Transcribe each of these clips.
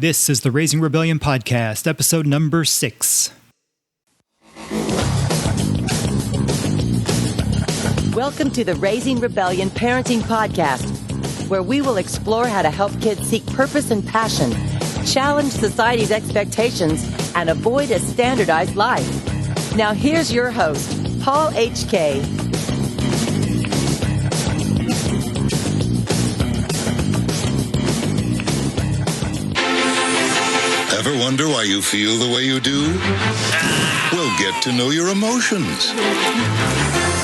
This is the Raising Rebellion podcast, episode number 6. Welcome to the Raising Rebellion Parenting Podcast, where we will explore how to help kids seek purpose and passion, challenge society's expectations, and avoid a standardized life. Now here's your host, Paul H.K. Ever wonder why you feel the way you do? Well, get to know your emotions.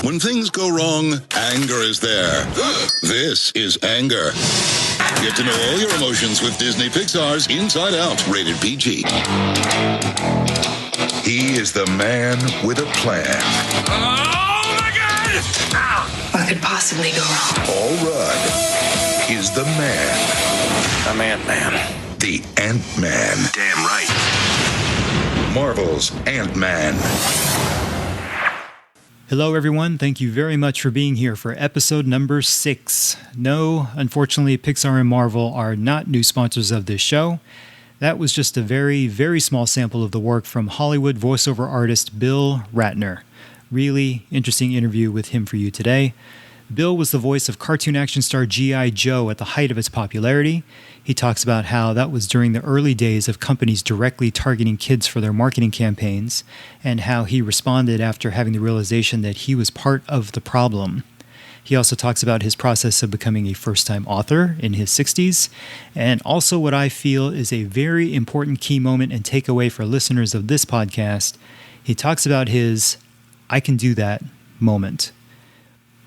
When things go wrong, anger is there. This is anger. Get to know all your emotions with Disney Pixar's Inside Out, rated PG. He is the man with a plan. Oh my God! Ow. What could possibly go wrong? Paul Rudd is the man. I'm Ant-Man. The Ant-Man. Damn right. Marvel's Ant-Man. Hello, everyone. Thank you very much for being here for episode number 6. No, unfortunately, Pixar and Marvel are not new sponsors of this show. That was just a very, very small sample of the work from Hollywood voiceover artist Bill Ratner. Really interesting interview with him for you today. Bill was the voice of cartoon action star G.I. Joe at the height of its popularity. He talks about how that was during the early days of companies directly targeting kids for their marketing campaigns, and how he responded after having the realization that he was part of the problem. He also talks about his process of becoming a first-time author in his 60s, and also what I feel is a very important key moment and takeaway for listeners of this podcast. He talks about his I can do that moment.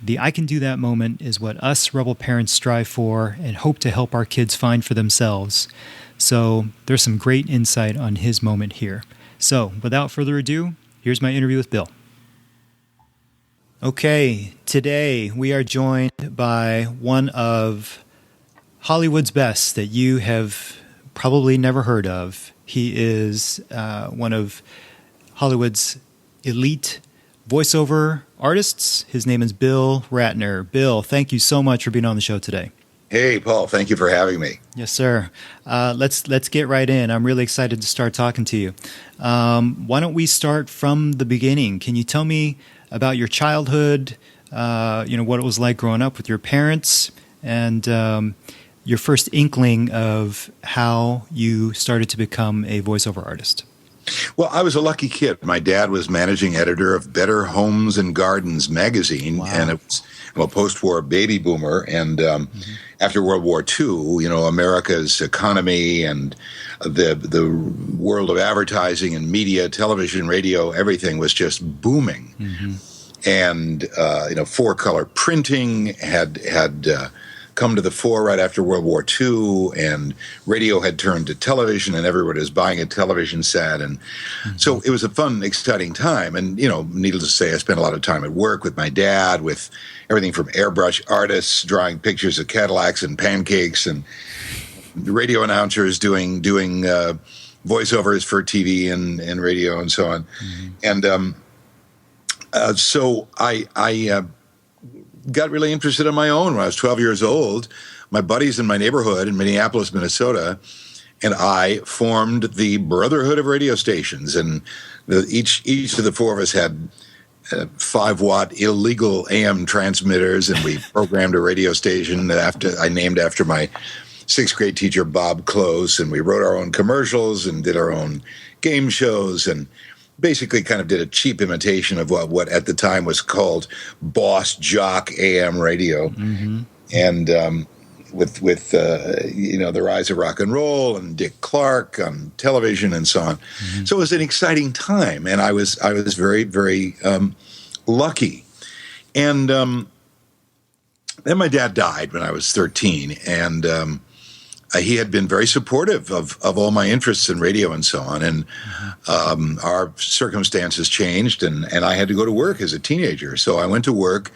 The I can do that moment is what us rebel parents strive for and hope to help our kids find for themselves. So there's some great insight on his moment here. So without further ado, here's my interview with Bill. Okay, today we are joined by one of Hollywood's best that you have probably never heard of. He is one of Hollywood's elite voiceover artists. His name is Bill Ratner. Bill, thank you so much for being on the show today. Hey, Paul. Thank you for having me. Yes, sir. Let's get right in. I'm really excited to start talking to you. Why don't we start from the beginning? Can you tell me about your childhood, what it was like growing up with your parents, and your first inkling of how you started to become a voiceover artist? Well, I was a lucky kid. My dad was managing editor of Better Homes and Gardens magazine, wow. And I'm a post-war baby boomer. And after World War II, America's economy and the world of advertising and media, television, radio, everything was just booming. Mm-hmm. And four-color printing had come to the fore right after World War II, and radio had turned to television, and everybody was buying a television set. And so it was a fun, exciting time. And, needless to say, I spent a lot of time at work with my dad, with everything from airbrush artists drawing pictures of Cadillacs and pancakes, and radio announcers doing voiceovers for TV and radio and so on. Mm-hmm. And so I got really interested on my own when I was 12 years old. My buddies in my neighborhood in Minneapolis, Minnesota, and I formed the Brotherhood of Radio Stations. And each of the four of us had 5-watt illegal AM transmitters, and we programmed a radio station that I named after my 6th grade teacher, Bob Close, and we wrote our own commercials and did our own game shows, and basically kind of did a cheap imitation of what at the time was called Boss Jock AM radio. Mm-hmm. And with the rise of rock and roll and Dick Clark on television and so on. Mm-hmm. So it was an exciting time, and I was very, very lucky. And then my dad died when I was 13, and he had been very supportive of all my interests in radio and so on. And our circumstances changed, and I had to go to work as a teenager. So I went to work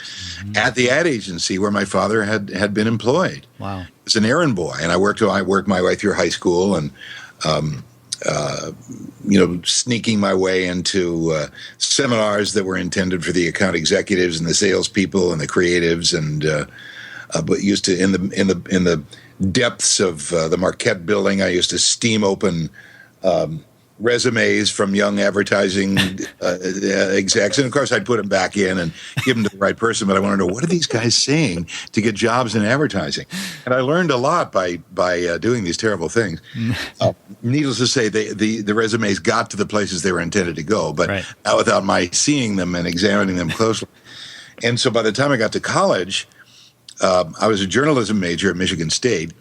at the ad agency where my father had been employed. Wow. As an errand boy. And I worked my way through high school, and sneaking my way into seminars that were intended for the account executives and the salespeople and the creatives, and but used to in the depths of the Marquette building. I used to steam open resumes from young advertising execs. And, of course, I'd put them back in and give them to the right person. But I want to know, what are these guys saying to get jobs in advertising? And I learned a lot by doing these terrible things. Needless to say, the resumes got to the places they were intended to go, but not without my seeing them and examining them closely. And so by the time I got to college, I was a journalism major at Michigan State.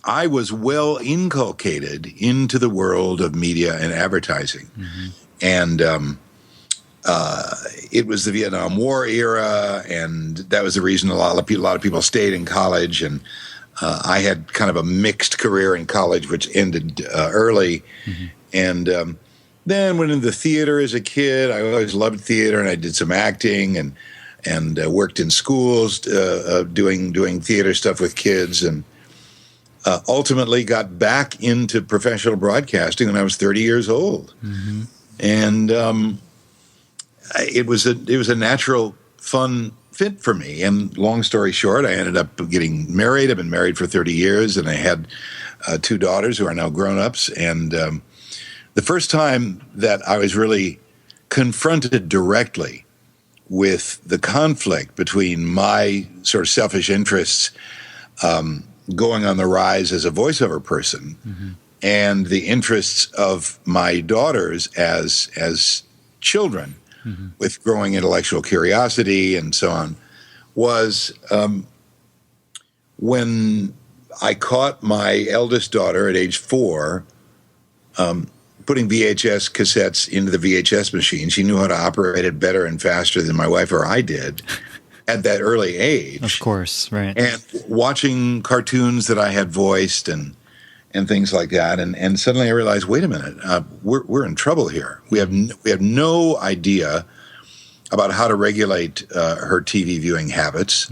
I was well inculcated into the world of media and advertising. And it was the Vietnam War era, and that was the reason a lot of people stayed in college. And I had kind of a mixed career in college, which ended early. And then went into theater as a kid. I always loved theater, and I did some acting and worked in schools doing theater stuff with kids, and ultimately got back into professional broadcasting when I was 30 years old. And it was a natural, fun fit for me. And long story short, I ended up getting married. I've been married for 30 years, and I had 2 daughters who are now grown-ups. And the first time that I was really confronted directly with the conflict between my sort of selfish interests going on the rise as a voiceover person and the interests of my daughters as children with growing intellectual curiosity and so on, was when I caught my eldest daughter at age 4 putting VHS cassettes into the VHS machine. She knew how to operate it better and faster than my wife or I did at that early age. Of course, right. And watching cartoons that I had voiced and things like that. And suddenly I realized, wait a minute, we're in trouble here. We have no idea about how to regulate her TV viewing habits.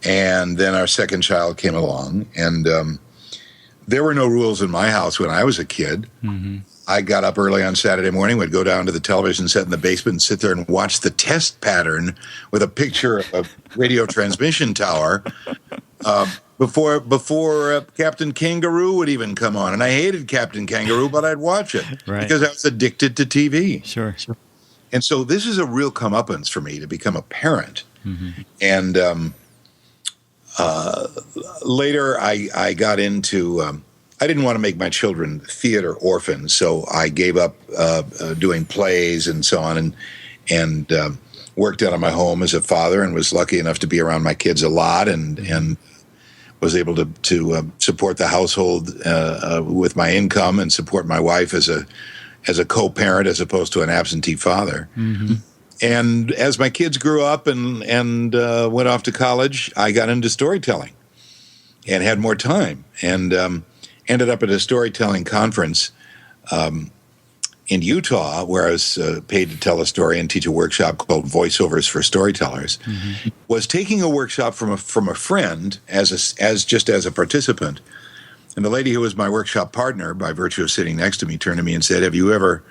And then our second child came along, and there were no rules in my house when I was a kid. I got up early on Saturday morning, would go down to the television set in the basement and sit there and watch the test pattern with a picture of a radio transmission tower before Captain Kangaroo would even come on. And I hated Captain Kangaroo, but I'd watch it because I was addicted to TV. Sure. And so this is a real comeuppance for me to become a parent. And later I got into... I didn't want to make my children theater orphans, so I gave up doing plays and so on, and worked out of my home as a father, and was lucky enough to be around my kids a lot, and was able to support the household with my income and support my wife as a co-parent as opposed to an absentee father. And as my kids grew up and went off to college, I got into storytelling and had more time, and ended up at a storytelling conference in Utah, where I was paid to tell a story and teach a workshop called Voiceovers for Storytellers. Was taking a workshop from a friend as a participant, and the lady who was my workshop partner, by virtue of sitting next to me, turned to me and said, "Have you ever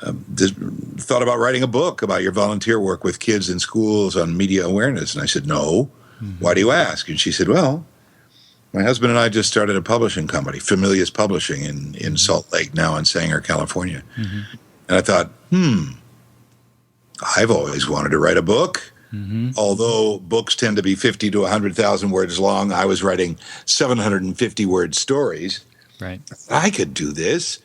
thought about writing a book about your volunteer work with kids in schools on media awareness?" And I said, "No." "Why do you ask?" And she said, "Well, my husband and I just started a publishing company, Familius Publishing, in Salt Lake, now in Sanger, California." And I thought, I've always wanted to write a book. Although books tend to be 50 to 100,000 words long, I was writing 750-word stories. Right. I could do this.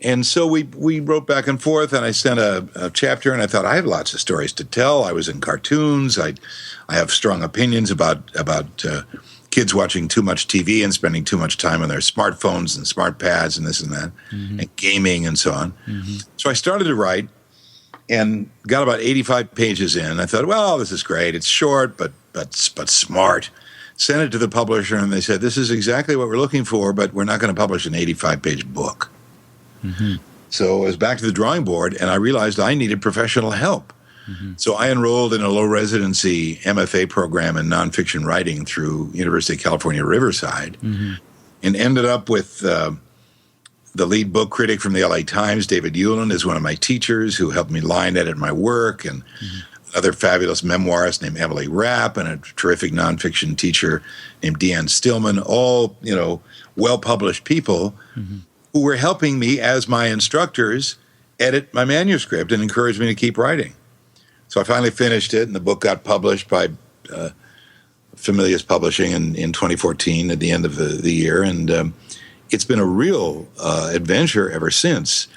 And so we wrote back and forth, and I sent a chapter, and I thought, I have lots of stories to tell. I was in cartoons. I have strong opinions about kids watching too much TV and spending too much time on their smartphones and smart pads and this and that, and gaming and so on. So I started to write and got about 85 pages in. I thought, well, this is great. It's short, but smart. Sent it to the publisher, and they said, this is exactly what we're looking for, but we're not going to publish an 85-page book. So I was back to the drawing board, and I realized I needed professional help. So I enrolled in a low residency MFA program in nonfiction writing through University of California, Riverside, and ended up with the lead book critic from the LA Times, David Hewlin, is one of my teachers who helped me line edit my work. And other fabulous memoirist named Emily Rapp and a terrific nonfiction teacher named Deanne Stillman, all, well-published people who were helping me as my instructors edit my manuscript and encouraged me to keep writing. So I finally finished it, and the book got published by Familius Publishing in 2014 at the end of the year, and it's been a real adventure ever since.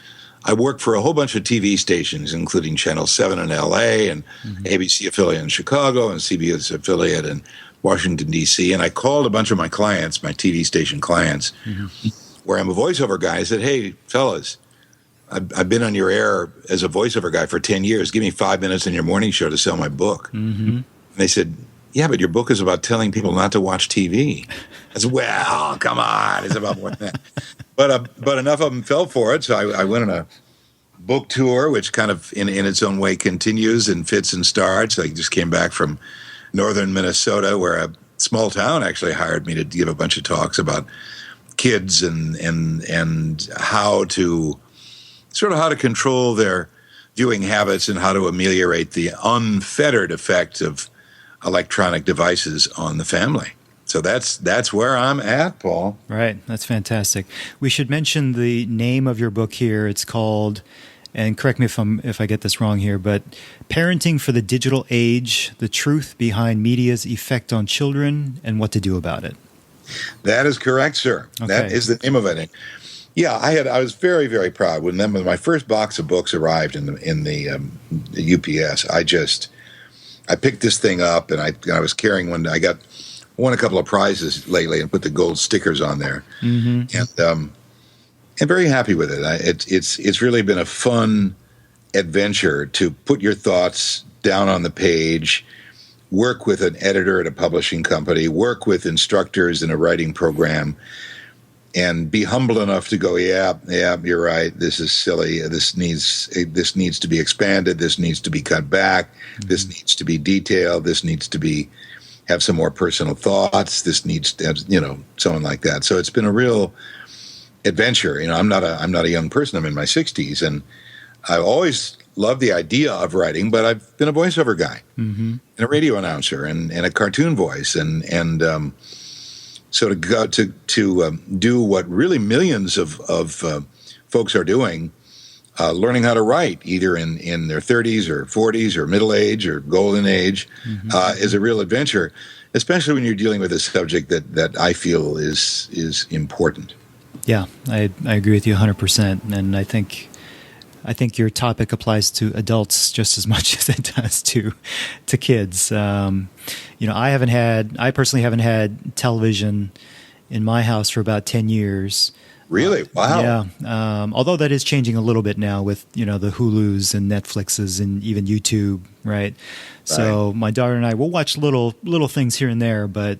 I worked for a whole bunch of TV stations, including Channel 7 in L.A. and ABC affiliate in Chicago and CBS affiliate in Washington, D.C., and I called a bunch of my clients, my TV station clients, where I'm a voiceover guy. I said, hey, fellas, I've been on your air as a voiceover guy for 10 years. Give me 5 minutes in your morning show to sell my book. And they said, yeah, but your book is about telling people not to watch TV. I said, well, come on. It's about more than that. But enough of them fell for it. So I went on a book tour, which kind of in its own way continues and fits and starts. I just came back from northern Minnesota, where a small town actually hired me to give a bunch of talks about kids and how to control their viewing habits and how to ameliorate the unfettered effect of electronic devices on the family. So that's where I'm at, Paul. Right. That's fantastic. We should mention the name of your book here. It's called, and correct me if I get this wrong here, but Parenting for the Digital Age: The Truth Behind Media's Effect on Children and What to Do About It. That is correct, sir. Okay. That is the name of it. Yeah, I was very, very proud when my first box of books arrived in the UPS. I picked this thing up, and I was carrying one. I won a couple of prizes lately and put the gold stickers on there, and very happy with it. It's really been a fun adventure to put your thoughts down on the page, work with an editor at a publishing company, work with instructors in a writing program, and be humble enough to go, yeah, you're right. This is silly. This needs to be expanded. This needs to be cut back. This needs to be detailed. This needs to have some more personal thoughts. This needs to have, someone like that. So it's been a real adventure. I'm not a young person. I'm in my 60s, and I've always loved the idea of writing, but I've been a voiceover guy and a radio announcer and a cartoon voice, and so to go to do what really millions of folks are doing, learning how to write, either in their 30s or 40s or middle age or golden age, is a real adventure, especially when you're dealing with a subject that I feel is important. Yeah, I agree with you 100%, and I think your topic applies to adults just as much as it does to kids. I personally haven't had television in my house for about 10 years. Really? Wow. Yeah. Although that is changing a little bit now with, the Hulus and Netflixes and even YouTube, right? So my daughter and I will watch little things here and there, but,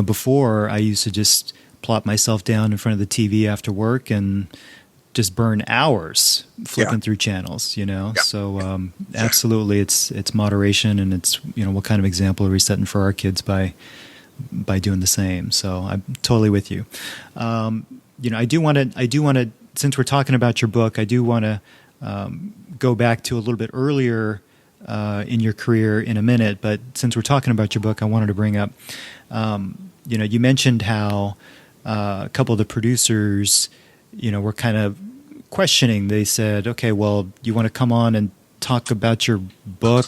before I used to just plop myself down in front of the TV after work and just burn hours flipping through channels, Yeah. So absolutely, it's moderation, and it's what kind of example are we setting for our kids by doing the same. So I'm totally with you. I do want to since we're talking about your book, I do want to go back to a little bit earlier in your career in a minute. But since we're talking about your book, I wanted to bring up, you mentioned how a couple of the producers, were kind of questioning. They said, okay, well, you want to come on and talk about your book,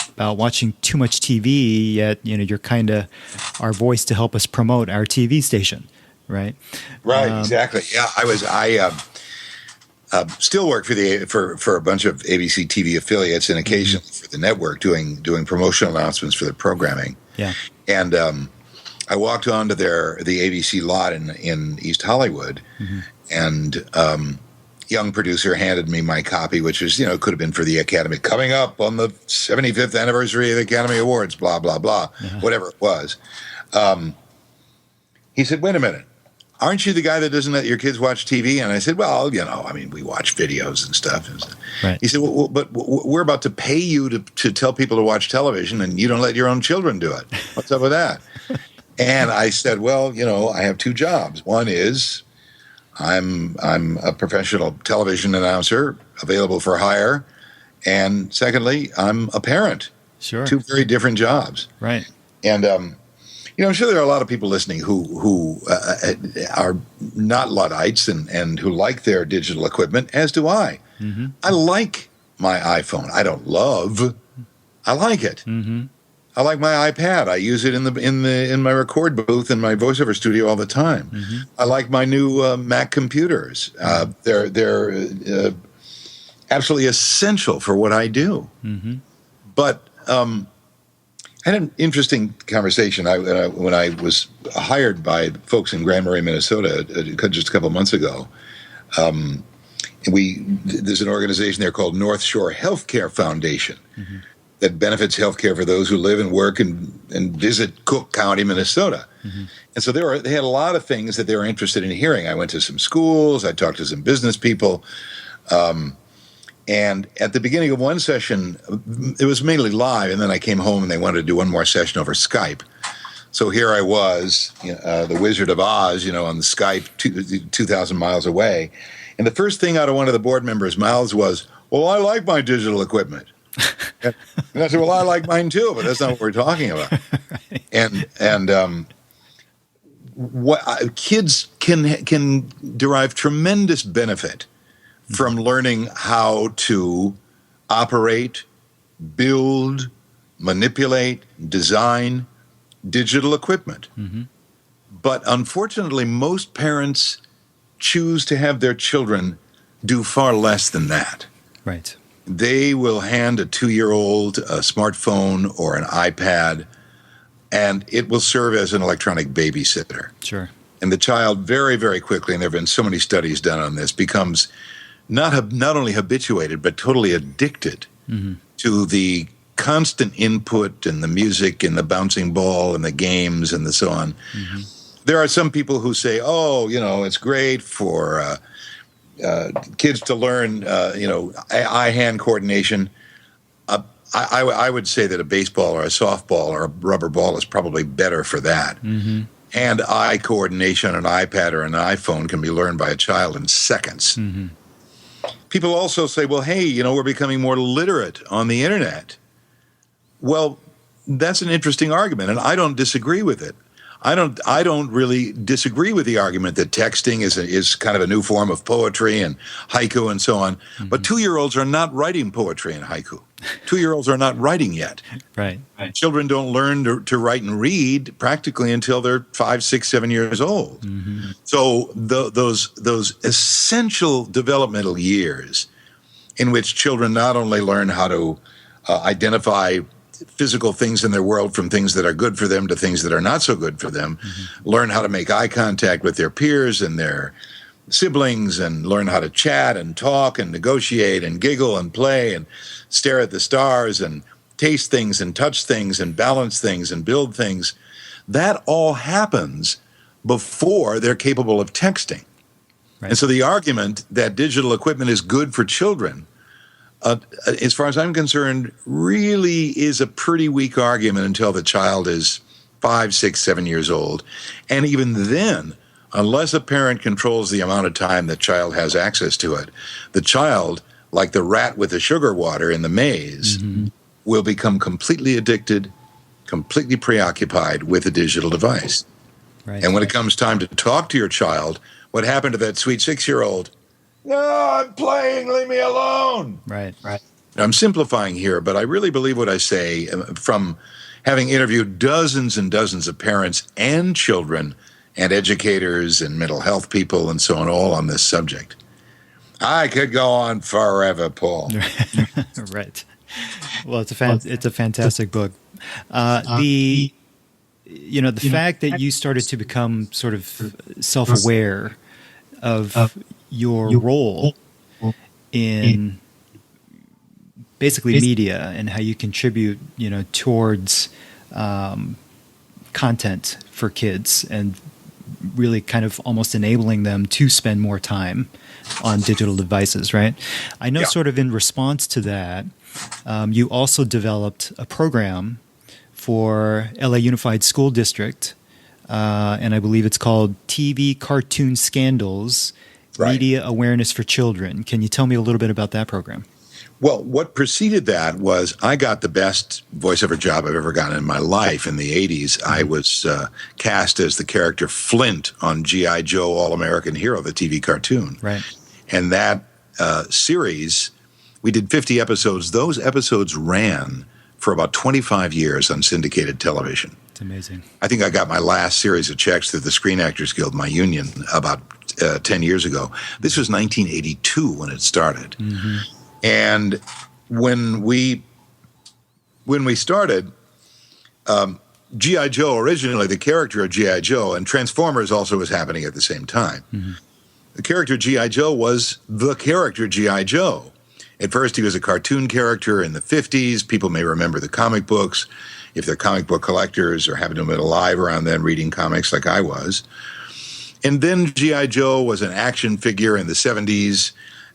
about watching too much TV, yet, you're kind of our voice to help us promote our TV station, right? Right, exactly. Yeah, I still work for a bunch of ABC TV affiliates and occasionally for the network doing promotional announcements for the programming. Yeah. And I walked onto the ABC lot in East Hollywood, and young producer handed me my copy, which was, could have been for the Academy, coming up on the 75th anniversary of the Academy Awards, blah, blah, blah, whatever it was. He said, wait a minute, aren't you the guy that doesn't let your kids watch TV? And I said, well, we watch videos and stuff. Right. He said, well, but we're about to pay you to tell people to watch television, and you don't let your own children do it. What's up with that? And I said, well, I have two jobs. One is I'm a professional television announcer available for hire, And secondly, I'm a parent. Sure. Two very different jobs. Right. And, I'm sure there are a lot of people listening who are not Luddites and who like their digital equipment, as do I. Mm-hmm. I like my iPhone. I don't love. I like it. Mm-hmm. I like my iPad. I use it in my record booth in my voiceover studio all the time. Mm-hmm. I like my new Mac computers. They're absolutely essential for what I do. Mm-hmm. But I had an interesting conversation when I was hired by folks in Grand Marais, Minnesota, just a couple of months ago. There's an organization there called North Shore Healthcare Foundation that benefits healthcare for those who live and work and visit Cook County, Minnesota. Mm-hmm. And so they had a lot of things that they were interested in hearing. I went to some schools. I talked to some business people. And at the beginning of one session, it was mainly live, and then I came home and they wanted to do one more session over Skype. So here I was, the Wizard of Oz, on the Skype 2,000 miles away. And the first thing out of one of the board members' mouths was, "Well, I like my digital equipment." And I said, "Well, I like mine too, but that's not what we're talking about." Right. And what kids can derive tremendous benefit from learning how to operate, build, manipulate, design digital equipment. Mm-hmm. But unfortunately, most parents choose to have their children do far less than that. Right. They will hand a 2-year-old a smartphone or an iPad, and it will serve as an electronic babysitter. Sure. And the child very, very quickly, and there have been so many studies done on this, becomes not only habituated, but totally addicted to the constant input and the music and the bouncing ball and the games and the so on. Mm-hmm. There are some people who say, it's great for kids to learn, eye-hand coordination. I would say that a baseball or a softball or a rubber ball is probably better for that. Mm-hmm. And eye coordination on an iPad or an iPhone can be learned by a child in seconds. Mm-hmm. People also say, well, hey, we're becoming more literate on the internet. Well, that's an interesting argument, and I don't disagree with it. I don't really disagree with the argument that texting is kind of a new form of poetry and haiku and so on. Mm-hmm. But 2-year-olds are not writing poetry and haiku. 2-year-olds are not writing yet. Right. Children don't learn to write and read practically until they're 5, 6, 7 years old. Mm-hmm. So those essential developmental years in which children not only learn how to identify physical things in their world from things that are good for them to things that are not so good for them, learn how to make eye contact with their peers and their siblings, and learn how to chat and talk and negotiate and giggle and play and stare at the stars and taste things and touch things and balance things and build things. That all happens before they're capable of texting. Right. And so the argument that digital equipment is good for children, as far as I'm concerned, really is a pretty weak argument until the child is 5, 6, 7 years old. And even then, unless a parent controls the amount of time the child has access to it, the child, like the rat with the sugar water in the maze, will become completely addicted, completely preoccupied with a digital device. Right. And when it comes time to talk to your child, what happened to that sweet 6-year-old? No, I'm playing, leave me alone. Right. I'm simplifying here, but I really believe what I say from having interviewed dozens and dozens of parents and children and educators and mental health people and so on, all on this subject. I could go on forever, Paul. Right. Well, it's a fantastic book. The fact that you started to become sort of self-aware of your role in basically media and how you contribute, towards content for kids and really kind of almost enabling them to spend more time on digital devices, right? I know sort of in response to that, you also developed a program for LA Unified School District, and I believe it's called TV Cartoon Scandals, Media Awareness for Children. Can you tell me a little bit about that program? Well, what preceded that was I got the best voiceover job I've ever gotten in my life in the 80s. I was cast as the character Flint on G.I. Joe All-American Hero, the TV cartoon. Right. And that series, we did 50 episodes. Those episodes ran for about 25 years on syndicated television. It's amazing. I think I got my last series of checks through the Screen Actors Guild, my union, about 10 years ago. This was 1982 when it started. Mm-hmm. And when we started, G.I. Joe, originally the character of G.I. Joe, and Transformers also was happening at the same time. Mm-hmm. The character G.I. Joe was the character G.I. Joe. At first, he was a cartoon character in the 50s. People may remember the comic books, if they're comic book collectors or happen to have been alive around then reading comics like I was. And then G.I. Joe was an action figure in the 70s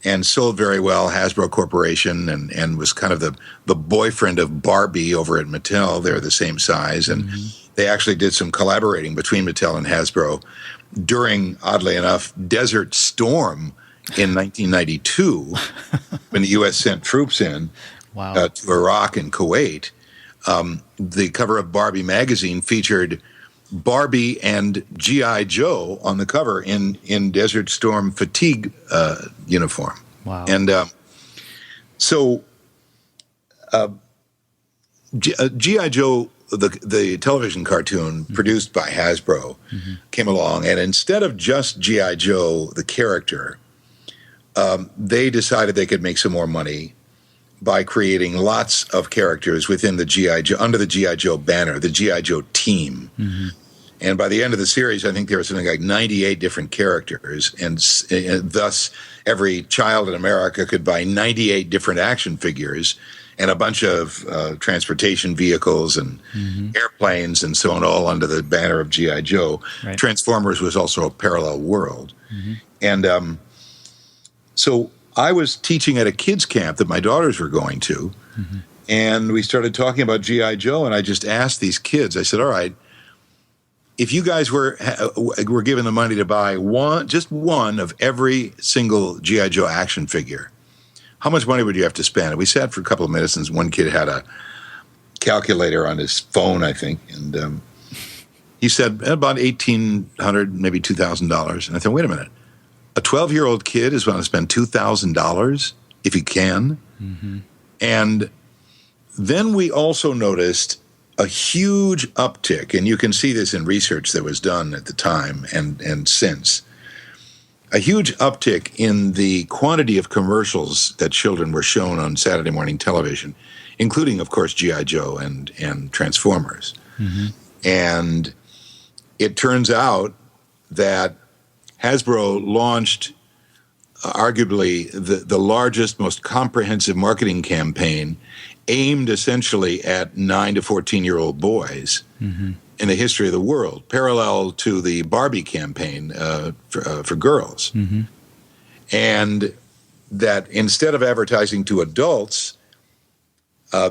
and sold very well, Hasbro Corporation, and was kind of the boyfriend of Barbie over at Mattel. They're the same size. And they actually did some collaborating between Mattel and Hasbro during, oddly enough, Desert Storm in 1992, when the U.S. sent troops in to Iraq and Kuwait. The cover of Barbie magazine featured Barbie and G.I. Joe on the cover in Desert Storm fatigue uniform. Wow. And so G.I. Joe, the television cartoon produced by Hasbro, came along, and instead of just G.I. Joe, the character, they decided they could make some more money by creating lots of characters within the G.I. Joe, under the G.I. Joe banner, the G.I. Joe team. Mm-hmm. And by the end of the series, I think there was something like 98 different characters, and thus every child in America could buy 98 different action figures and a bunch of transportation vehicles and airplanes and so on, all under the banner of G.I. Joe. Right. Transformers was also a parallel world. Mm-hmm. And so I was teaching at a kids' camp that my daughters were going to, and we started talking about G.I. Joe, and I just asked these kids, I said, all right, if you guys were given the money to buy just one of every single G.I. Joe action figure, how much money would you have to spend? And we sat for a couple of minutes, and one kid had a calculator on his phone, I think, and he said about $1,800, maybe $2,000. And I thought, wait a minute. A 12-year-old kid is going to spend $2,000 if he can. Mm-hmm. And then we also noticed a huge uptick, and you can see this in research that was done at the time and since, a huge uptick in the quantity of commercials that children were shown on Saturday morning television, including, of course, G.I. Joe and Transformers. Mm-hmm. And it turns out that Hasbro launched arguably the largest, most comprehensive marketing campaign aimed essentially at 9 to 14-year-old boys in the history of the world, parallel to the Barbie campaign for girls. Mm-hmm. And that instead of advertising to adults,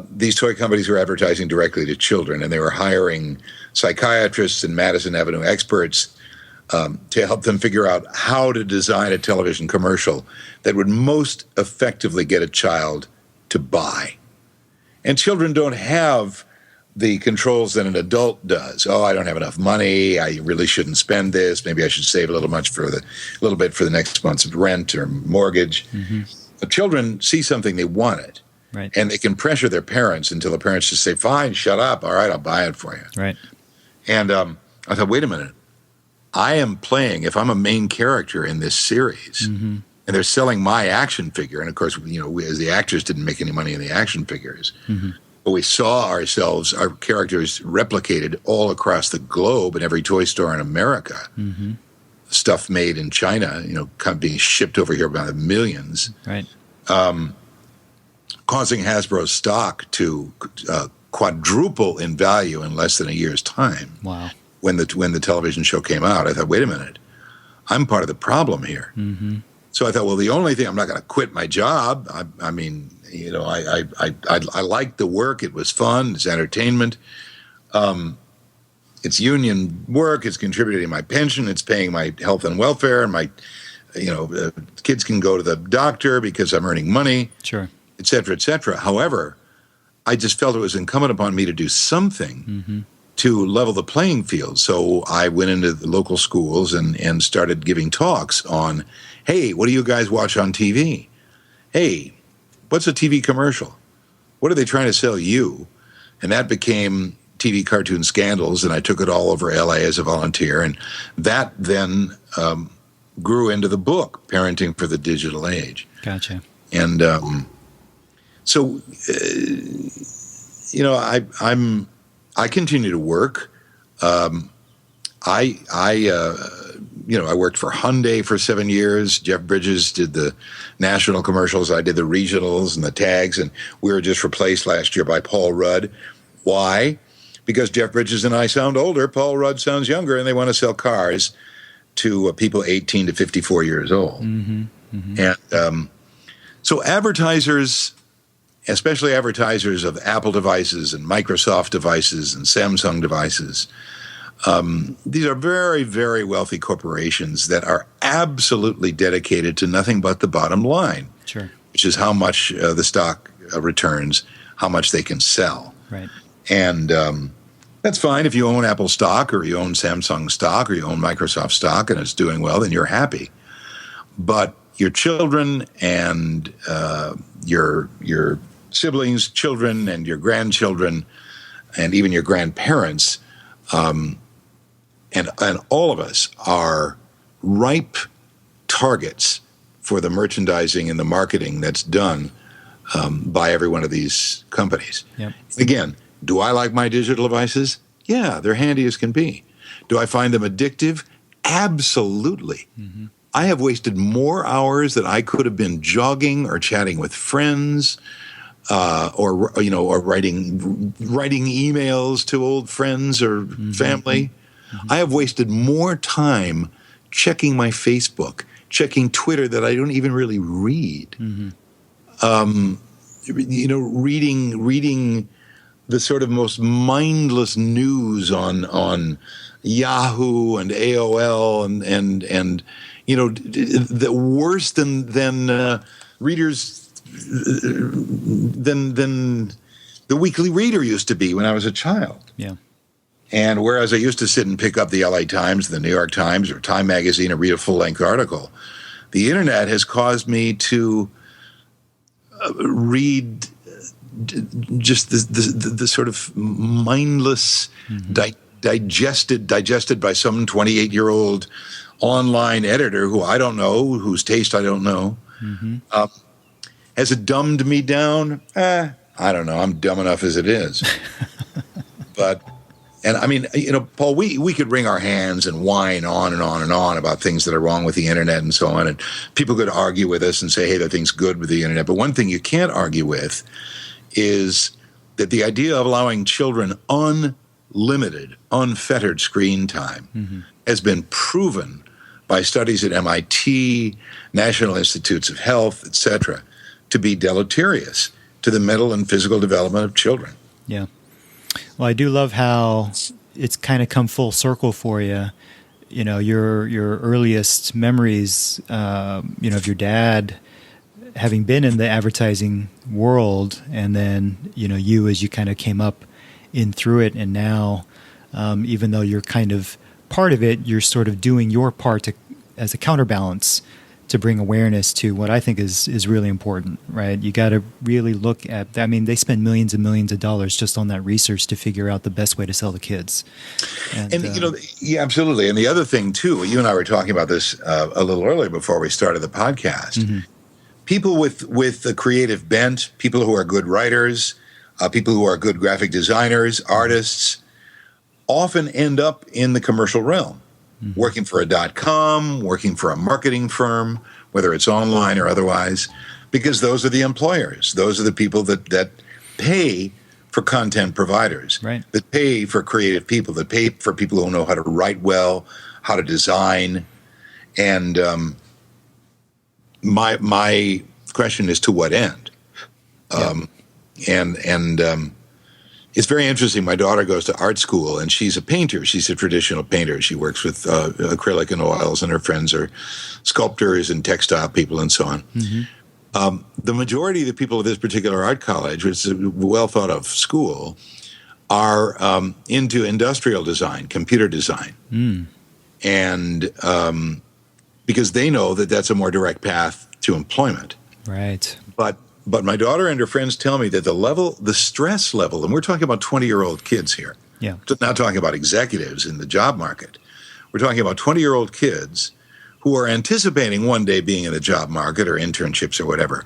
these toy companies were advertising directly to children, and they were hiring psychiatrists and Madison Avenue experts to help them figure out how to design a television commercial that would most effectively get a child to buy. And children don't have the controls that an adult does. Oh, I don't have enough money. I really shouldn't spend this. Maybe I should save a little bit for the next month's rent or mortgage. Mm-hmm. But children see something, they want it. Right. And they can pressure their parents until the parents just say, fine, shut up. All right, I'll buy it for you. Right. And I thought, wait a minute. I am playing, if I'm a main character in this series, and they're selling my action figure, and of course, we as the actors didn't make any money in the action figures, but we saw our characters replicated all across the globe in every toy store in America. Stuff made in China, kind of being shipped over here by the millions, right? Causing Hasbro's stock to quadruple in value in less than a year's time. Wow. When the television show came out, I thought, wait a minute, I'm part of the problem here. Mm-hmm. So I thought, well, the only thing, I'm not going to quit my job. I mean, I liked the work. It was fun. It's entertainment. It's union work. It's contributing to my pension. It's paying my health and welfare. And my, kids can go to the doctor because I'm earning money. Sure. et cetera, et cetera. However, I just felt it was incumbent upon me to do something to level the playing field. So I went into the local schools and started giving talks on, hey, what do you guys watch on TV? Hey, what's a TV commercial? What are they trying to sell you? And that became TV Cartoon Scandals, and I took it all over LA as a volunteer. And that then grew into the book, Parenting for the Digital Age. Gotcha. And so, I continue to work. I worked for Hyundai for 7 years. Jeff Bridges did the national commercials. I did the regionals and the tags, and we were just replaced last year by Paul Rudd. Why? Because Jeff Bridges and I sound older. Paul Rudd sounds younger, and they want to sell cars to people 18 to 54 years old. And so advertisers, especially advertisers of Apple devices and Microsoft devices and Samsung devices, these are very, very wealthy corporations that are absolutely dedicated to nothing but the bottom line, Sure. which is how much the stock returns, how much they can sell. Right. And that's fine if you own Apple stock or you own Samsung stock or you own Microsoft stock and it's doing well, then you're happy. But your children and your siblings, children, and your grandchildren, and even your grandparents, and all of us are ripe targets for the merchandising and the marketing that's done by every one of these companies. Yep. Again, do I like my digital devices? Yeah, they're handy as can be. Do I find them addictive? Absolutely. I have wasted more hours that I could have been jogging or chatting with friends, or writing emails to old friends or family. I have wasted more time checking my Facebook, checking Twitter that I don't even really read. Reading the sort of most mindless news on Yahoo and AOL and the worse than readers than the Weekly Reader used to be when I was a child. Yeah. And whereas I used to sit and pick up the LA Times, the New York Times, or Time Magazine and read a full-length article, the internet has caused me to read just the sort of mindless, digested by some 28-year-old online editor who I don't know, whose taste I don't know. Has it dumbed me down? I don't know. I'm dumb enough as it is. And I mean, Paul, we could wring our hands and whine on and on and on about things that are wrong with the internet and so on. And people could argue with us and say, hey, there are things good with the internet. But one thing you can't argue with is that the idea of allowing children unlimited, unfettered screen time has been proven by studies at MIT, National Institutes of Health, et cetera, to be deleterious to the mental and physical development of children. Yeah. Well, I do love how it's kind of come full circle for you. Your earliest memories, of your dad having been in the advertising world, and then, you as you kind of came up in through it, and now, even though you're kind of part of it, you're sort of doing your part as a counterbalance to bring awareness to what I think is really important, right? You got to really look at, they spend millions and millions of dollars just on that research to figure out the best way to sell to kids. And yeah, absolutely. And the other thing too, you and I were talking about this a little earlier before we started the podcast. People with a creative bent, people who are good writers, people who are good graphic designers, artists, often end up in the commercial realm. Working for a .com, working for a marketing firm, whether it's online or otherwise, because those are the employers. Those are the people that pay for content providers, right, that pay for creative people, that pay for people who know how to write well, how to design. And my question is, to what end? It's very interesting. My daughter goes to art school, and she's a painter. She's a traditional painter. She works with acrylic and oils, and her friends are sculptors and textile people and so on. The majority of the people at this particular art college, which is a well thought of school, are into industrial design, computer design. And because they know that that's a more direct path to employment. Right. But my daughter and her friends tell me that the stress level, and we're talking about 20-year-old kids here. Yeah. Not talking about executives in the job market. We're talking about 20-year-old kids who are anticipating one day being in the job market or internships or whatever.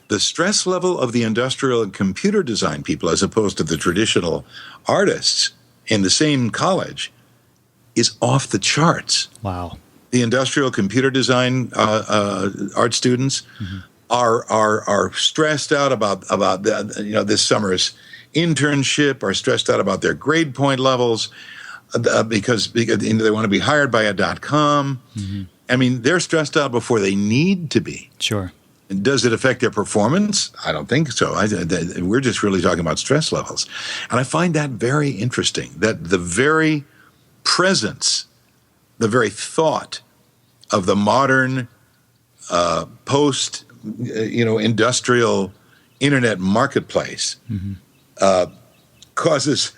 The stress level of the industrial and computer design people, as opposed to the traditional artists in the same college, is off the charts. Wow. The industrial computer design art students are stressed out about this summer's internship, are stressed out about their grade point levels because they want to be hired by a .com. I mean, they're stressed out before they need to be. Sure. Does it affect their performance? I don't think so. We're just really talking about stress levels. And I find that very interesting, that the very presence, the very thought of the modern post-industrial internet marketplace causes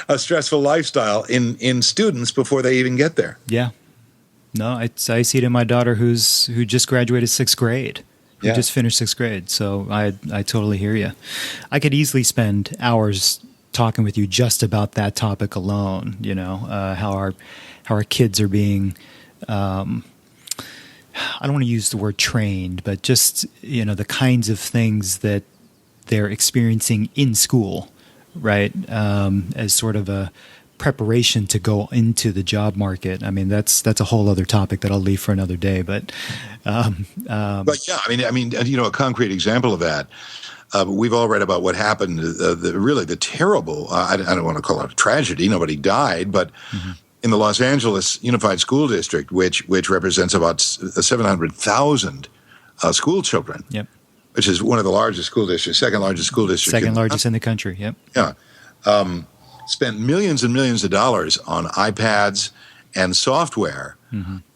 a stressful lifestyle in students before they even get there. Yeah. No, I see it in my daughter who just graduated 6th grade. Who just finished 6th grade. So I totally hear you. I could easily spend hours talking with you just about that topic alone. How our kids are being. I don't want to use the word trained, but just the kinds of things that they're experiencing in school, right? As sort of a preparation to go into the job market. I mean, that's a whole other topic that I'll leave for another day. But yeah, I mean, a concrete example of that. We've all read about what happened. The terrible. I don't want to call it a tragedy. Nobody died, but in the Los Angeles Unified School District, which represents about 700,000 school children. Yep. Which is one of the largest school districts, second largest school district. Second largest in the country. Yep. Yeah. Spent millions and millions of dollars on iPads and software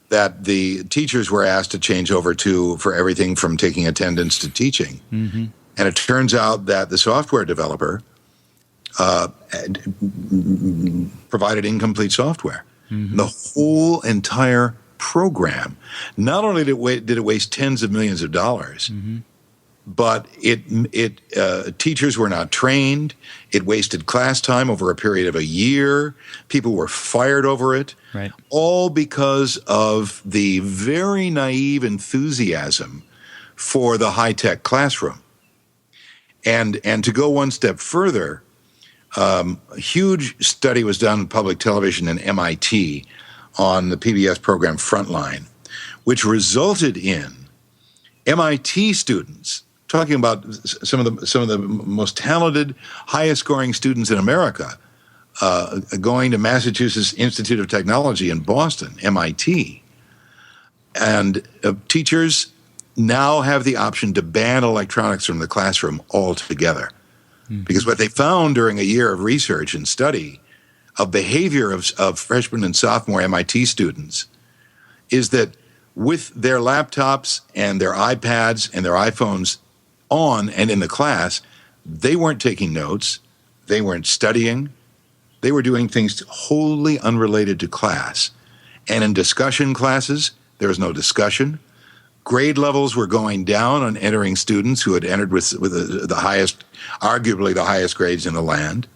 that the teachers were asked to change over to for everything from taking attendance to teaching. And it turns out that the software developer provided incomplete software. The whole entire program, not only did it waste tens of millions of dollars, but teachers were not trained. It wasted class time over a period of a year. People were fired over it. Right. All because of the very naive enthusiasm for the high-tech classroom. And to go one step further, a huge study was done on public television in MIT on the PBS program Frontline, which resulted in MIT students, talking about some of the most talented, highest scoring students in America, going to Massachusetts Institute of Technology in Boston, MIT. And teachers now have the option to ban electronics from the classroom altogether. Because what they found during a year of research and study of behavior of freshman and sophomore MIT students is that with their laptops and their iPads and their iPhones on and in the class, they weren't taking notes, they weren't studying, they were doing things wholly unrelated to class. And in discussion classes, there was no discussion. Grade levels were going down on entering students who had entered with the highest, arguably the highest grades in the land.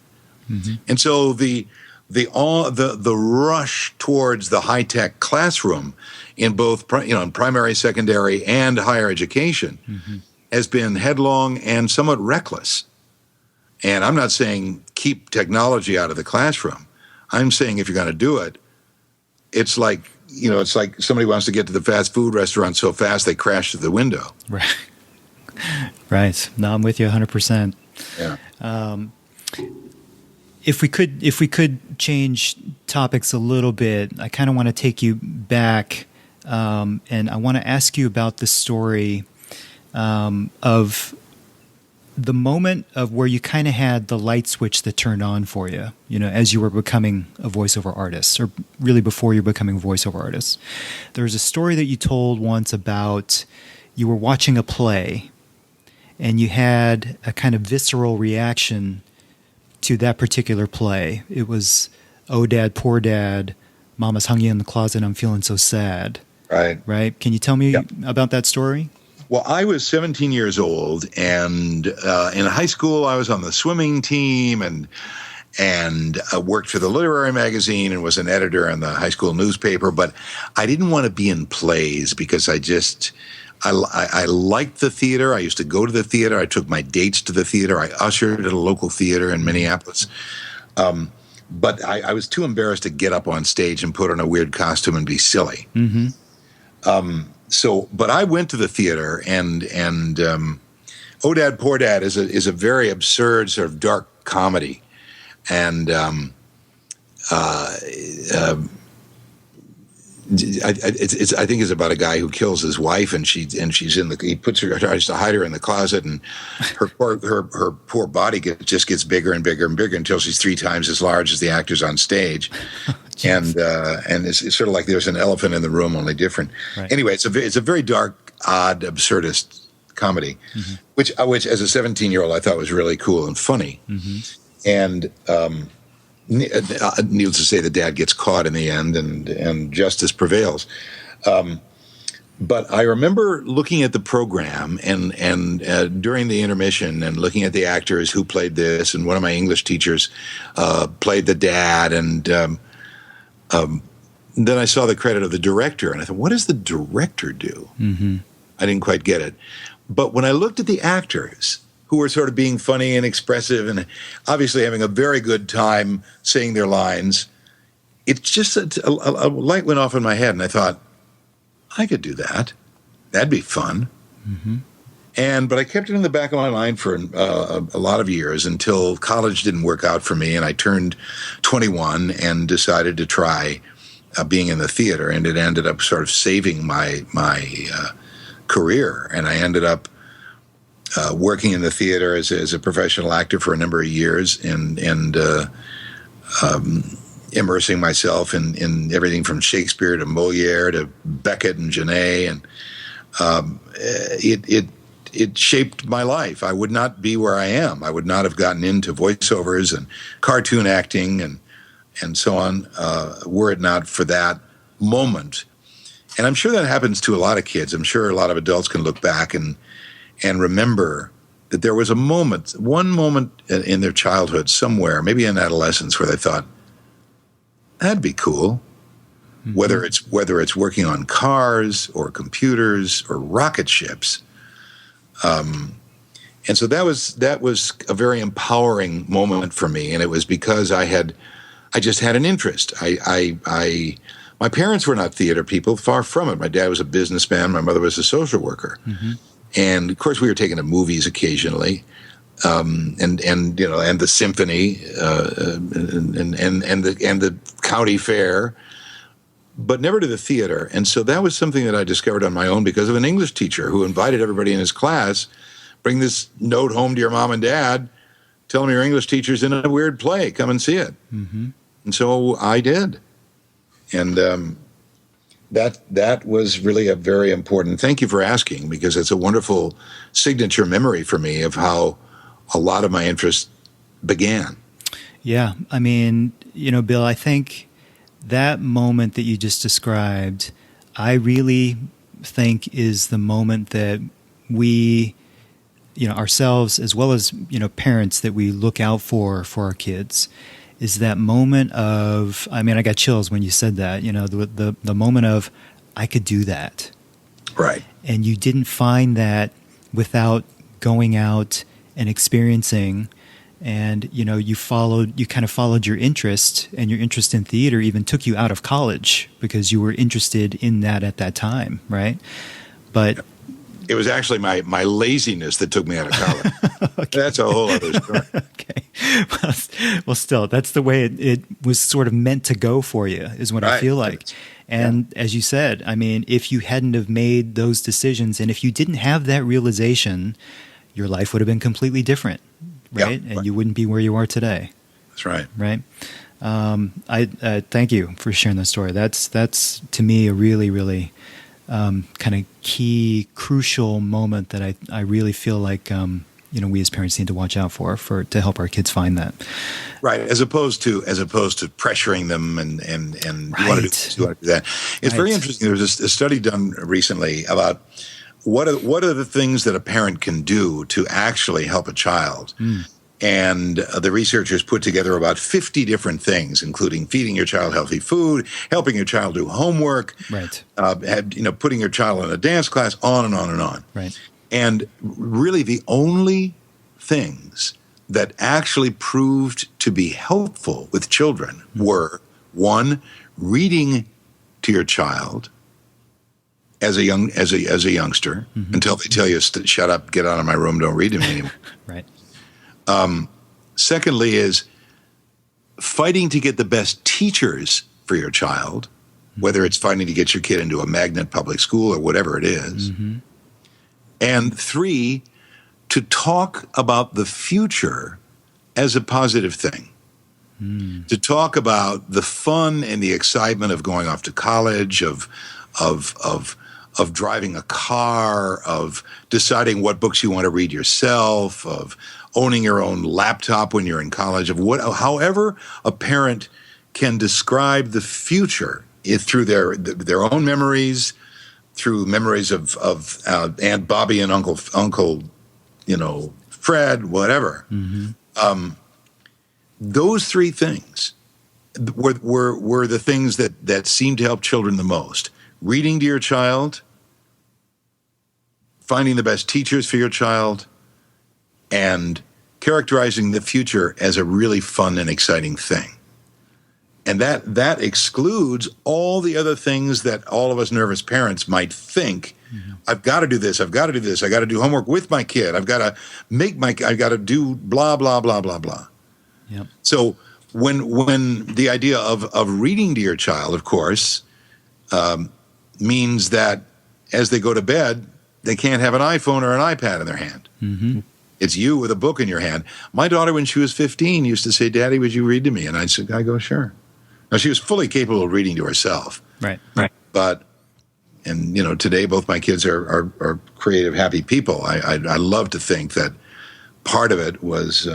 And so the rush towards the high-tech classroom in both in primary, secondary, and higher education has been headlong and somewhat reckless. And I'm not saying keep technology out of the classroom. I'm saying if you're going to do it, it's like somebody wants to get to the fast food restaurant so fast they crash through the window. Right. Right. No, I'm with you 100%. Yeah. If we could change topics a little bit, I kind of want to take you back, and I want to ask you about the story of the moment of where you kind of had the light switch that turned on for you, as you were becoming a voiceover artist, or really before you were becoming a voiceover artist. There was a story that you told once about you were watching a play, and you had a kind of visceral reaction to that particular play. It was, "Oh, Dad, poor Dad, Mama's hung you in the closet, I'm feeling so sad." Right. Right? Can you tell me about that story? Well, I was 17 years old, and in high school, I was on the swimming team and worked for the literary magazine and was an editor in the high school newspaper. But I didn't want to be in plays because I liked the theater. I used to go to the theater. I took my dates to the theater. I ushered at a local theater in Minneapolis. But I was too embarrassed to get up on stage and put on a weird costume and be silly. Mm-hmm. But I went to the theater, and "Oh, Dad, Poor Dad" is a very absurd, sort of dark comedy, and I think it's about a guy who kills his wife, and she's he tries to hide her in the closet, and her poor body just gets bigger and bigger and bigger until she's 3 times as large as the actors on stage. And it's sort of like there's an elephant in the room, only different. Right. Anyway, it's a very dark, odd, absurdist comedy, mm-hmm. which as a 17-year-old I thought was really cool and funny. Mm-hmm. And needless to say, the dad gets caught in the end, and justice prevails. But I remember looking at the program and during the intermission and looking at the actors who played this, and one of my English teachers played the dad, and then I saw the credit of the director, and I thought, what does the director do? Mm-hmm. I didn't quite get it. But when I looked at the actors, who were sort of being funny and expressive and obviously having a very good time saying their lines, it just a light went off in my head, and I thought, I could do that. That'd be fun. Mm-hmm. But I kept it in the back of my mind for a lot of years until college didn't work out for me, and I turned 21 and decided to try being in the theater, and it ended up sort of saving my career, and I ended up working in the theater as a professional actor for a number of years, and immersing myself in everything from Shakespeare to Molière to Beckett and Genet, and it shaped my life. I would not be where I am. I would not have gotten into voiceovers and cartoon acting and so on were it not for that moment. And I'm sure that happens to a lot of kids. I'm sure a lot of adults can look back and remember that there was one moment in their childhood somewhere, maybe in adolescence, where they thought, that'd be cool. Mm-hmm. Whether it's working on cars or computers or rocket ships. And so that was a very empowering moment for me, and it was because I just had an interest. My parents were not theater people, far from it. My dad was a businessman. My mother was a social worker. Mm-hmm. And of course, we were taken to movies occasionally, and the symphony, and the county fair, but never to the theater. And so that was something that I discovered on my own because of an English teacher who invited everybody in his class, bring this note home to your mom and dad, tell them your English teacher's in a weird play, come and see it. Mm-hmm. And so I did, and that was really a very important. Thank you for asking, because it's a wonderful signature memory for me of how a lot of my interest began. Yeah, I mean, Bill, I think that moment that you just described, I really think is the moment that we, ourselves as well as parents, that we look out for our kids. Is that moment of, I got chills when you said that, the moment of, I could do that. Right. And you didn't find that without going out and experiencing, and, you kind of followed your interest, and your interest in theater even took you out of college because you were interested in that at that time, right? But it was actually my laziness that took me out of college. Okay. That's a whole other story. Okay. Well, still, that's the way it was sort of meant to go for you, is what I feel like. And as you said, if you hadn't have made those decisions, and if you didn't have that realization, your life would have been completely different, right? And you wouldn't be where you are today. That's right. Right. I thank you for sharing that story. That's to me a really, really kind of key, crucial moment that I really feel like we as parents need to watch out for to help our kids find that. Right, as opposed to pressuring them and Right. you want to do this, you want to do that. It's very interesting. There was a study done recently about what are the things that a parent can do to actually help a child. And the researchers put together about 50 different things, including feeding your child healthy food, helping your child do homework, Right. Putting your child in a dance class, on and on and on. Right. And really the only things that actually proved to be helpful with children were, one, reading to your child as a youngster until they tell you, shut up, get out of my room, don't read to me anymore. Right. Secondly is fighting to get the best teachers for your child, whether it's fighting to get your kid into a magnet public school or whatever it is. And three, to talk about the future as a positive thing. To talk about the fun and the excitement of going off to college, of driving a car, of deciding what books you want to read yourself, of owning your own laptop when you're in college, however a parent can describe the future through their own memories, through memories of Aunt Bobby and Uncle Fred, whatever. Those three things were the things that seemed to help children the most. Reading to your child, finding the best teachers for your child, and characterizing the future as a really fun and exciting thing. And that excludes all the other things that all of us nervous parents might think. I've got to do this. I've got to do this. I got to do homework with my kid. I've got to do blah, blah, blah, blah, blah. Yep. So when the idea of reading to your child, of course, means that as they go to bed, they can't have an iPhone or an iPad in their hand. It's you with a book in your hand. My daughter, when she was 15, used to say, "Daddy, would you read to me?" And I go, "Sure." Now, she was fully capable of reading to herself. Right. But, today both my kids are creative, happy people. I love to think that part of it was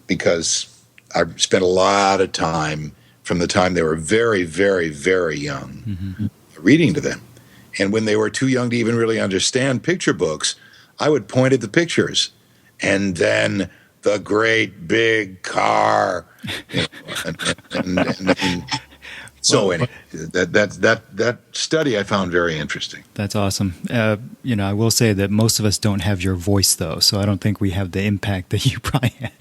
because I spent a lot of time from the time they were very, very, very young reading to them. And when they were too young to even really understand picture books, I would point at the pictures. And then the great big car, so anyway, that study I found very interesting. That's awesome. I will say that most of us don't have your voice, though, so I don't think we have the impact that you probably have.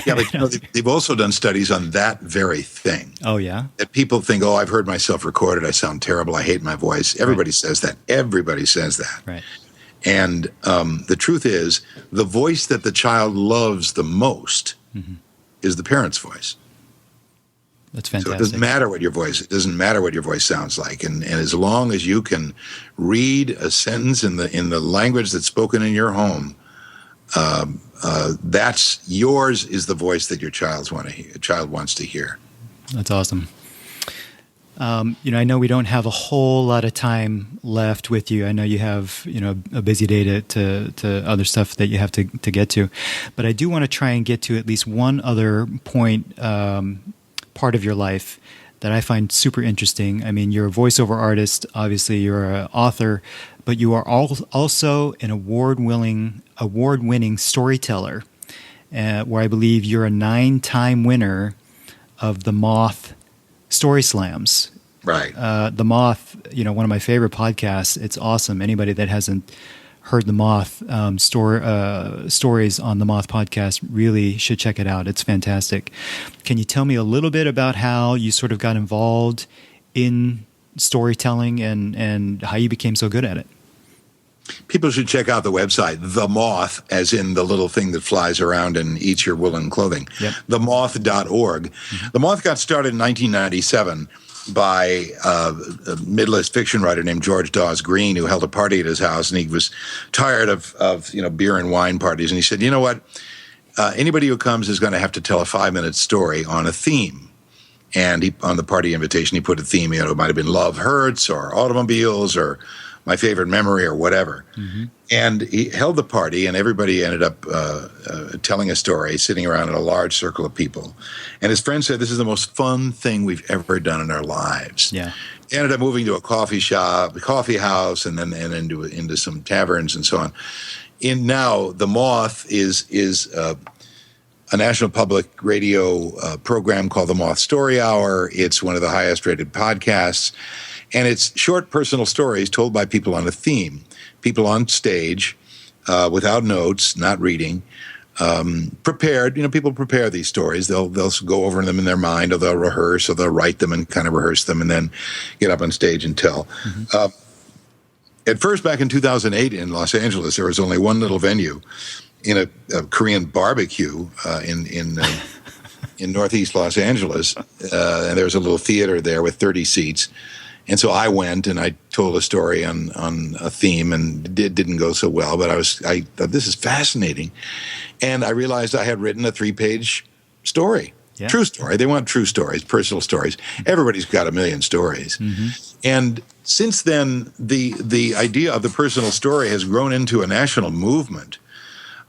Yeah, but they've also done studies on that very thing. Oh, yeah? That people think, I've heard myself recorded, I sound terrible, I hate my voice. Everybody says that. Everybody says that. Right. And the truth is, the voice that the child loves the most is the parent's voice. That's fantastic. So it doesn't matter what your voice sounds like, and as long as you can read a sentence in the language that's spoken in your home, that's yours is the voice that your child wants to hear. That's awesome. I know we don't have a whole lot of time left with you. I know you have, a busy day to other stuff that you have to get to, but I do want to try and get to at least one other point, part of your life that I find super interesting. I mean, you're a voiceover artist, obviously you're an author, but you are also an award-winning storyteller, where I believe you're a 9-time winner of the Moth Story Slams. Right. The Moth, one of my favorite podcasts. It's awesome. Anybody that hasn't heard the Moth stories on the Moth podcast really should check it out. It's fantastic. Can you tell me a little bit about how you sort of got involved in storytelling and how you became so good at it? People should check out the website, The Moth, as in the little thing that flies around and eats your woolen clothing, themoth.org. The Moth got started in 1997 by a midlist fiction writer named George Dawes Green, who held a party at his house, and he was tired of beer and wine parties. And he said, you know what? Anybody who comes is going to have to tell a 5-minute story on a theme. And on the party invitation, he put a theme, it might have been love hurts or automobiles or my favorite memory or whatever. And he held the party, and everybody ended up telling a story, sitting around in a large circle of people. And his friend said, this is the most fun thing we've ever done in our lives. Yeah. He ended up moving to a coffee shop, a coffee house, and then into some taverns and so on. Now, the Moth is a national public radio program called the Moth Story Hour. It's one of the highest rated podcasts. And it's short personal stories told by people on a theme. People on stage, without notes, not reading, prepared. People prepare these stories. They'll go over them in their mind, or they'll rehearse, or they'll write them and kind of rehearse them, and then get up on stage and tell. At first, back in 2008 in Los Angeles, there was only one little venue in a Korean barbecue in Northeast Los Angeles, and there was a little theater there with 30 seats. And so I went and I told a story on a theme, and it didn't go so well, but I thought, this is fascinating. And I realized I had written a 3-page story. Yeah. True story. They want true stories, personal stories. Everybody's got a million stories. And since then, the idea of the personal story has grown into a national movement.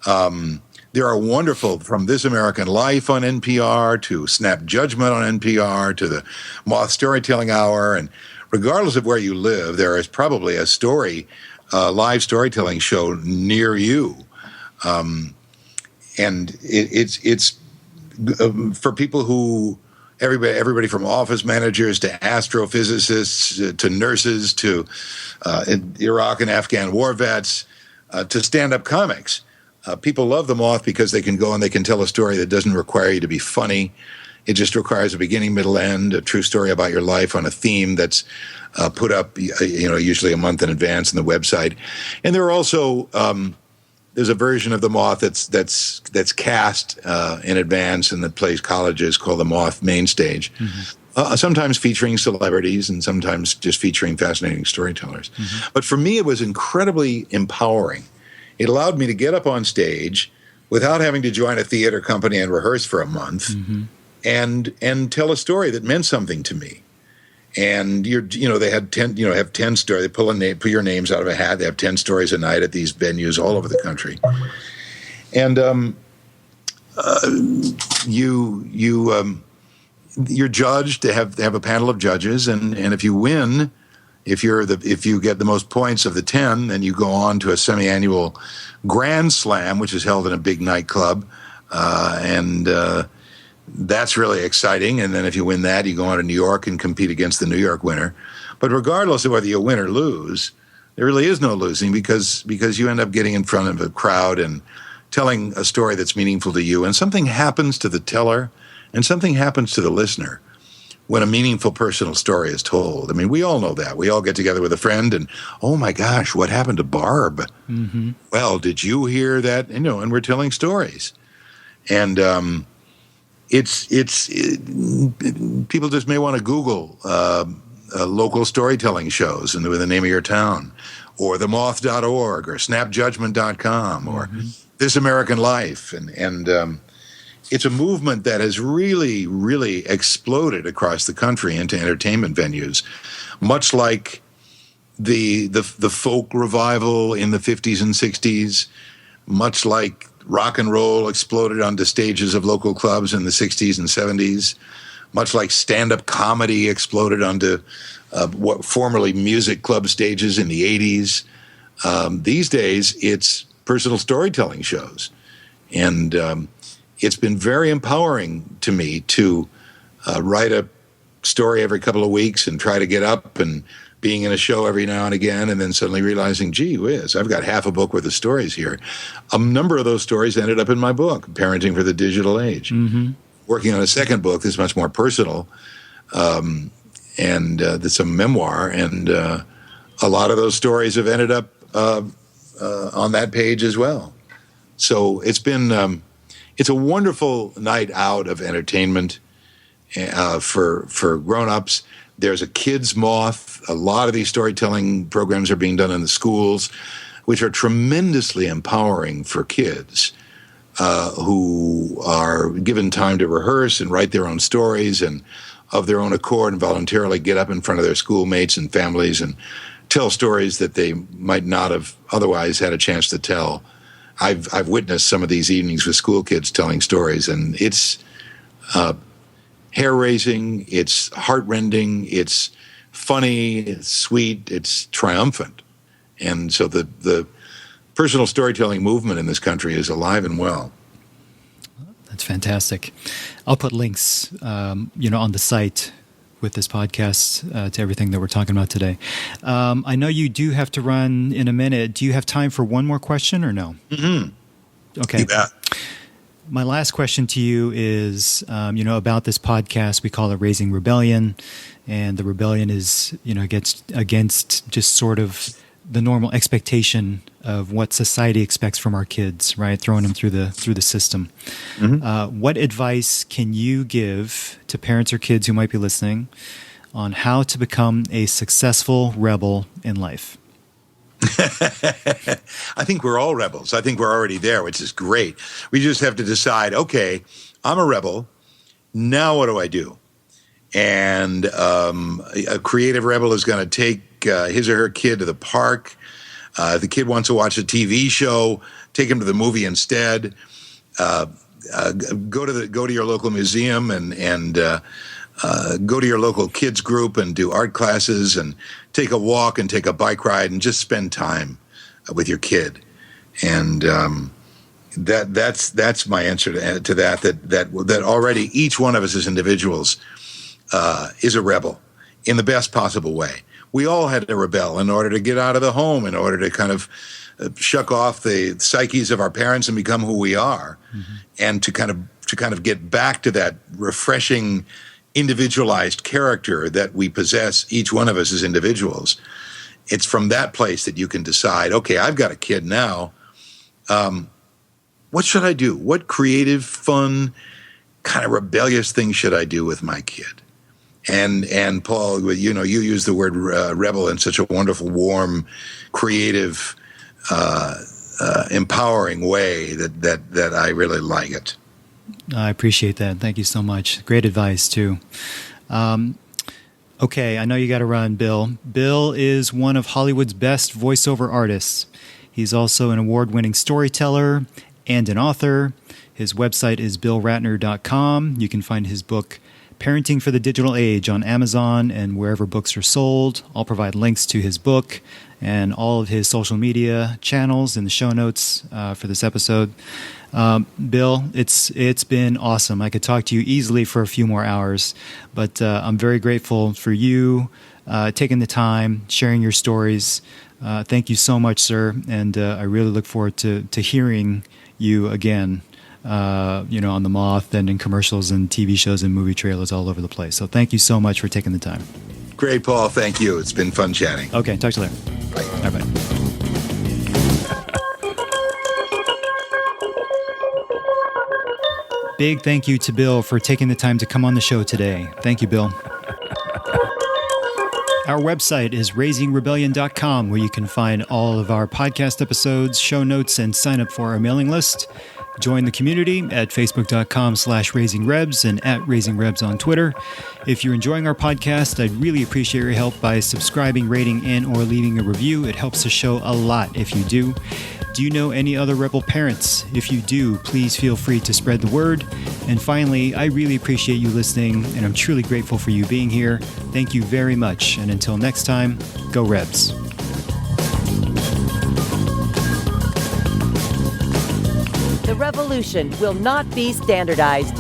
There are wonderful, from This American Life on NPR to Snap Judgment on NPR to the Moth Storytelling Hour. And regardless of where you live, there is probably a live storytelling show near you. And it's for people who, everybody from office managers to astrophysicists to nurses to Iraq and Afghan war vets to stand-up comics. People love the Moth because they can go and they can tell a story that doesn't require you to be funny. It just requires a beginning, middle, end, a true story about your life on a theme that's put up, usually a month in advance on the website. And there are also there's a version of the Moth that's cast in advance and that plays colleges called the Moth Main Stage. Sometimes featuring celebrities and sometimes just featuring fascinating storytellers. But for me, it was incredibly empowering. It allowed me to get up on stage without having to join a theater company and rehearse for a month, and tell a story that meant something to me. And they had 10 stories. They pull your names out of a hat. They have 10 stories a night at these venues all over the country. And you're judged. They have a panel of judges, and if you win. If you get the most points of the 10, then you go on to a semi-annual Grand Slam, which is held in a big nightclub, and that's really exciting. And then if you win that, you go on to New York and compete against the New York winner. But regardless of whether you win or lose, there really is no losing because you end up getting in front of a crowd and telling a story that's meaningful to you. And something happens to the teller, and something happens to the listener when a meaningful personal story is told. I mean, we all know that. We all get together with a friend and, oh my gosh, what happened to Barb? Well, did you hear that? And we're telling stories. And people just may want to Google local storytelling shows and with the name of your town, or themoth.org, or snapjudgment.com, or This American Life. And it's a movement that has really, really exploded across the country into entertainment venues, much like the folk revival in the 50s and 60s, much like rock and roll exploded onto stages of local clubs in the 60s and 70s, much like stand-up comedy exploded onto what formerly music club stages in the 80s. These days, it's personal storytelling shows. And it's been very empowering to me to write a story every couple of weeks and try to get up and being in a show every now and again, and then suddenly realizing, gee whiz, I've got half a book worth of stories here. A number of those stories ended up in my book, Parenting for the Digital Age. Working on a second book that's much more personal, and it's a memoir, and a lot of those stories have ended up on that page as well. So it's been... it's a wonderful night out of entertainment for grown-ups. There's a Kids Moth. A lot of these storytelling programs are being done in the schools, which are tremendously empowering for kids who are given time to rehearse and write their own stories and of their own accord and voluntarily get up in front of their schoolmates and families and tell stories that they might not have otherwise had a chance to tell. I've witnessed some of these evenings with school kids telling stories, and it's hair-raising, it's heart-rending, it's funny, it's sweet, it's triumphant. And so the personal storytelling movement in this country is alive and well. That's fantastic. I'll put links, on the site with this podcast to everything that we're talking about today. I know you do have to run in a minute. Do you have time for one more question or no? Mm-hmm. Okay. You bet. My last question to you is, about this podcast. We call it Raising Rebellion, and the rebellion is, against just sort of the normal expectation of what society expects from our kids, right? Throwing them through the system. Mm-hmm. What advice can you give to parents or kids who might be listening on how to become a successful rebel in life? I think we're all rebels. I think we're already there, which is great. We just have to decide, okay, I'm a rebel. Now what do I do? And a creative rebel is going to take his or her kid to the park. If the kid wants to watch a TV show, take him to the movie instead. Go to your local museum and go to your local kids group and do art classes and take a walk and take a bike ride and just spend time with your kid. And that's my answer to that. That already each one of us as individuals is a rebel in the best possible way. We all had to rebel in order to get out of the home, in order to kind of shuck off the psyches of our parents and become who we are, mm-hmm. and to kind of get back to that refreshing, individualized character that we possess, each one of us as individuals. It's from that place that you can decide, okay, I've got a kid now. What should I do? What creative, fun, kind of rebellious thing should I do with my kid? And Paul, you use the word rebel in such a wonderful, warm, creative, empowering way that I really like it. I appreciate that. Thank you so much. Great advice, too. Okay, I know you got to run, Bill. Bill is one of Hollywood's best voiceover artists. He's also an award-winning storyteller and an author. His website is billratner.com. You can find his book, Parenting for the Digital Age, on Amazon and wherever books are sold. I'll provide links to his book and all of his social media channels in the show notes for this episode. Bill, it's been awesome. I could talk to you easily for a few more hours, but I'm very grateful for you taking the time, sharing your stories. Thank you so much, sir, and I really look forward to hearing you again. On the Moth and in commercials and TV shows and movie trailers all over the place. So thank you so much for taking the time. Great, Paul. Thank you. It's been fun chatting. Okay, talk to you later. Bye. Bye. Big thank you to Bill for taking the time to come on the show today. Thank you, Bill. Our website is raisingrebellion.com, where you can find all of our podcast episodes, show notes, and sign up for our mailing list. Join the community at facebook.com/raisingrebs and at raisingrebs on Twitter. If you're enjoying our podcast, I'd really appreciate your help by subscribing, rating, and or leaving a review. It helps the show a lot if you do. Do you know any other rebel parents? If you do, please feel free to spread the word. And finally, I really appreciate you listening, and I'm truly grateful for you being here. Thank you very much. And until next time, go Rebs. The revolution will not be standardized.